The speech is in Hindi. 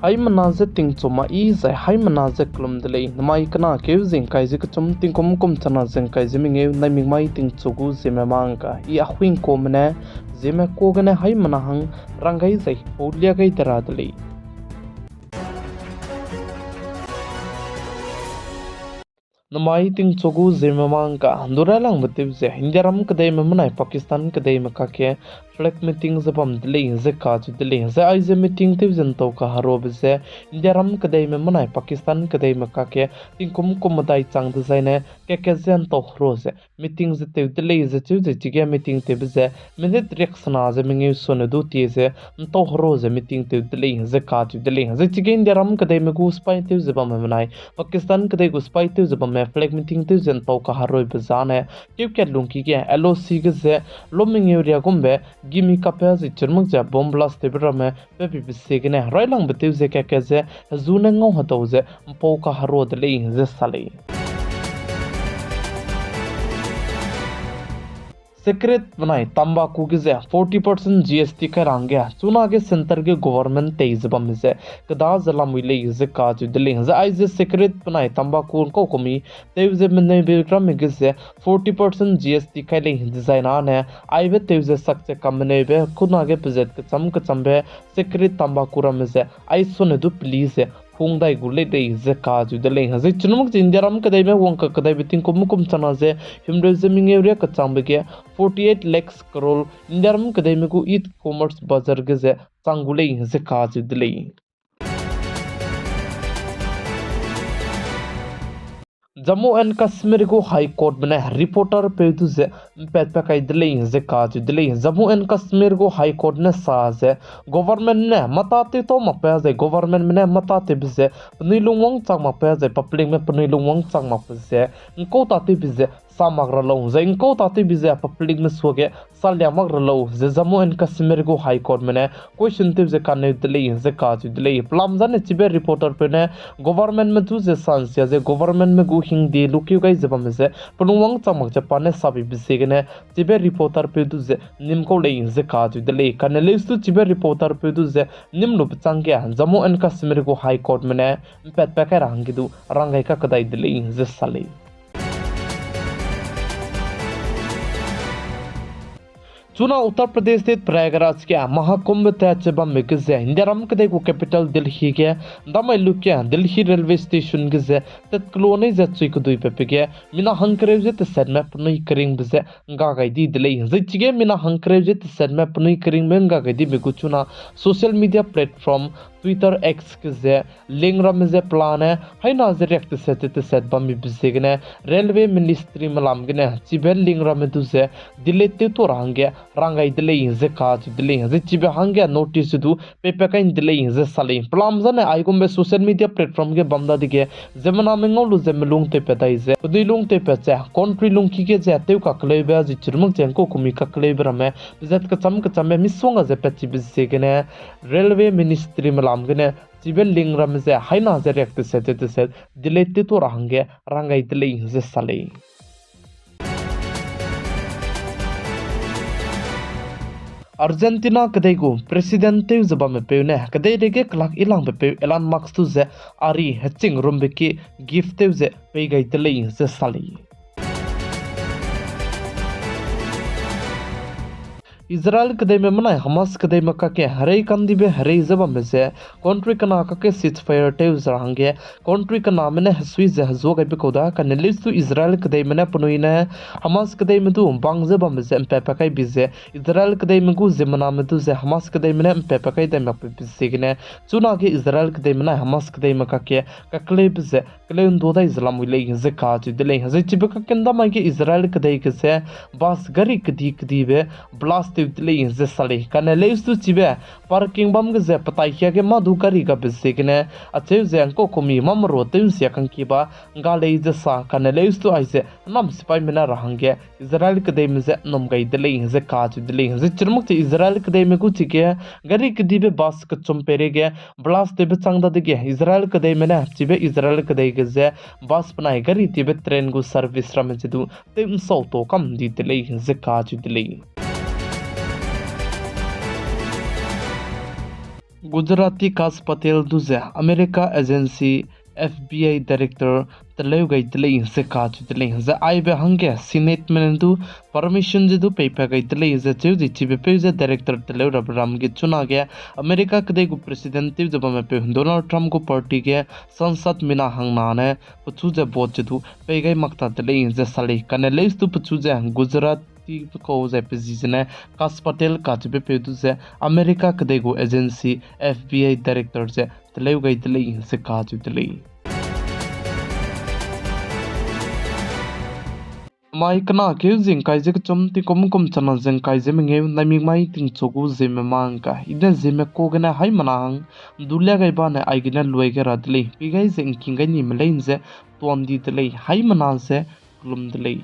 hai manaze ting chuma I zai hai manaze klum dele mai kana ke zing kai zik chum ting kum kum chana zing kai zimi nge nai ming mai ting chugu zeme mangka I ahuing komne zeme kogane hai manahang rangai zai polia gai dara dele Namai ting chogu zeme mangka duralang betiv ze hindiaram kadai memanai Pakistan kadai makake flag meeting zabam dele ze ka ju dele ze ai ze meeting tiv zen to ka harob ze hindiaram kadai memanai Pakistan kadai makake ting kum kum dai chang de zaine ke zen to hro ze meeting ze tiv dele ze chu ze tige meeting tiv ze minute reaksana ze mingi sone du ti ze to hro ze meeting tiv dele ze ka ju dele ze tige hindiaram kadai me gu spai tiv zabam memanai Pakistan kadai gu spai tiv zabam flag meeting tiv zen to ka haroi bazane kyuket lungki ke LOC ge ze loming area gumbe gimi kapya zi churmuk ja bomb blast tebra me pepi bisegene railang betiu ze ke ze zuna ngau hato ze po ka haro de le ze sale Secret बनाई तंबाकू की जे 40% GST का रंगे चुना के सेंटर के गवर्नमेंट तेज बम से कदा जला मुले जे काज दिले जे आई जे सेक्रेट बनाई तंबाकू को कमी तेज जे में बिक्रम में जे 40% GST का ले डिजाइन आने आई वे तेज जे सकते कम ने बे खुद आगे प्रोजेक्ट के चमबे सेक्रेट तंबाकू रम से आई सुने दु please Pungdai gule de ze ka ju de le ze chunumuk jindiaram kadai me wonka kadai biting kum kum chana ze himre zeming area ka chambege 48 lakhs crore indiaram kadai me ku e-commerce bazar ge ze changule ze ka ju de le Jammu and Kashmir को हाई कोर्ट में रिपोर्टर पे तुझे पैद पे कई दिले जे काज दिले जम्मू एंड कश्मीर को हाई कोर्ट ने साज है गवर्नमेंट ने मताते तो मपया जे गवर्नमेंट में मताते बिजे पनीलुंग चांग मपया जे पब्लिक में पनीलुंग चांग मपसे को ताते बिजे सामग्र लो जे इनको ताते बिजे पब्लिक में सोगे साल्या मग्र लो जे जम्मू एंड कश्मीर को हाई कोर्ट में क्वेश्चन ते जे काने दिले जे काज दिले प्लाम जाने चिबे रिपोर्टर पे ने गवर्नमेंट में तुझे सांस जे गवर्नमेंट में हिंदी लुकियो गाई जबम से पनुवंग चमक जपाने साबि बिसेगने चिबे रिपोर्टर पे दुजे निमको ले जे काजु दले कनेलिस्ट चिबे रिपोर्टर पे दुजे निमनु बचांगे जम्मू एंड कश्मीर को हाई कोर्ट में ने पेट पेके रंगिदु रंगाई का कदाई दले जे साले चुना उत्तर प्रदेश स्थित प्रयागराज के महाकुंभ त्याचबा में गिजे हिंदियाराम कदे को कैपिटल दिल्ली के दमैलु के दिल्ली रेलवे स्टेशन गिजे तत्कलोने जच्ची को दुई पे के मिना हंकरेव जे तसद में पुनई करिंग बिजे गागाई दी दिले जिगे मिना हंकरेव जे तसद में पुनई करिंग में गागाई दी बिगु चुना social media platform Twitter x के जे लिंगरम जे प्लान है हाई नाजर एक्ट से बमी बिजेगने रेलवे मिनिस्ट्री मलाम गने चिबे लिंगरम दुजे दिले ते तो रंगे रंगाई दिले जे काज दिले जे चिबे हंगे नोटिस दु पेपे काइन दिले जे साले प्लाम जने आइगुम बे सोशल मीडिया प्लेटफॉर्म के बमदा दिगे जमना मेंगो लु जे मलुंग ते पेताई जे दिलुंग ते पेचे कंट्री लुंग की के जे तेउ का क्ले बे जे चिरमक जेंको कुमी का क्ले ब्रमे जत का चम मिसोंगा जे पेची बिजेगने रेलवे मिनिस्ट्री मलामगने चिबे लिंगरम जे हाइना जे रेक्ट से दिलेते तो रंगे रंगाई दिले जे साले अर्जेंटीना कदेगु प्रेसिडेंट जबा में पेने कदे रेगे क्लाक इलांग पे एलान मार्क्स तु जे आरी हेचिंग रुम के गिफ्ट जे पे गई दिले जे साले इजराइल कदे में मनाए हमास कदे में के हरे कंदी बे हरे जबा में से कंट्री का ना के सीज फायर टेव जरांगे कंट्री का नाम ने हसवी जहजो के कोदा का नेलिस तो इजराइल कदे में ने पनुइने हमास कदे में तो बांग जबा में से पेपा kai बिजे इजराइल कदे में गु जमना में तो जे हमास कदे में ने पेपा kai दे में बिसेगने चुना के इजराइल कदे में ने हमास कदे में के कले बिजे कले दो दा इस्लाम विले जे काज दिले जे चिब का कंदा मा के इजराइल कदे के से बस गरी कदी बे ब्लास्ट दिले जे साले कनेले इस्तु चिबे पार्किंग बम जे पताइया के मधु करी का बिसेगने अच्छे जे अंको कोमी ममरो ते से कंकीबा गाले जे सा कनेले इस्तु आइसे नम सिपाई में रहंगे इजराइल कदे में जे नम गई दिले जे काज दिले जे चिरमुक से इजराइल कदे में कुछ के गरी कदी बे बस क चुमपेरे गे ब्लास्ट ते चंगदा दिगे इजराइल कदे में ने चिबे इजराइल कदे के जे बस बनाए गरी ते ट्रेन गु सर्विस रम जदु ते सौ तो कम दी दिले जे काज दिले गुजराती कास पटेल दुजे अमेरिका एजेंसी FBI डायरेक्टर तलेव गई तले से काच तले जे आइबे हंगे सीनेट में दु परमिशन जे दु पेपर गई तले जे चु जिची पे जे डायरेक्टर तलेव रबराम के चुना गया अमेरिका कदे को प्रेसिडेंट जब में पे डोनाल्ड ट्रम्प को पार्टी के संसद मिना हंगना ने पछु जे बोच दु पे गई मक्ता तले जे साली कने लेस दु पछु जे गुजरात को जे पिजिने कास पटेल काचबे पेदु जे अमेरिका कदे को एजेंसी FBI डायरेक्टर जे तलेव गई तले से काच तले mai kana ke jing kai je chom ti kom kom chana jeng kai je me nge na mi mai ting chogu je me mang ka ida je me ko gana hai manang dulya gai ba na ai gina luai ga radli pi gai jeng king ga ni me lein je ton di de hai mana je lum de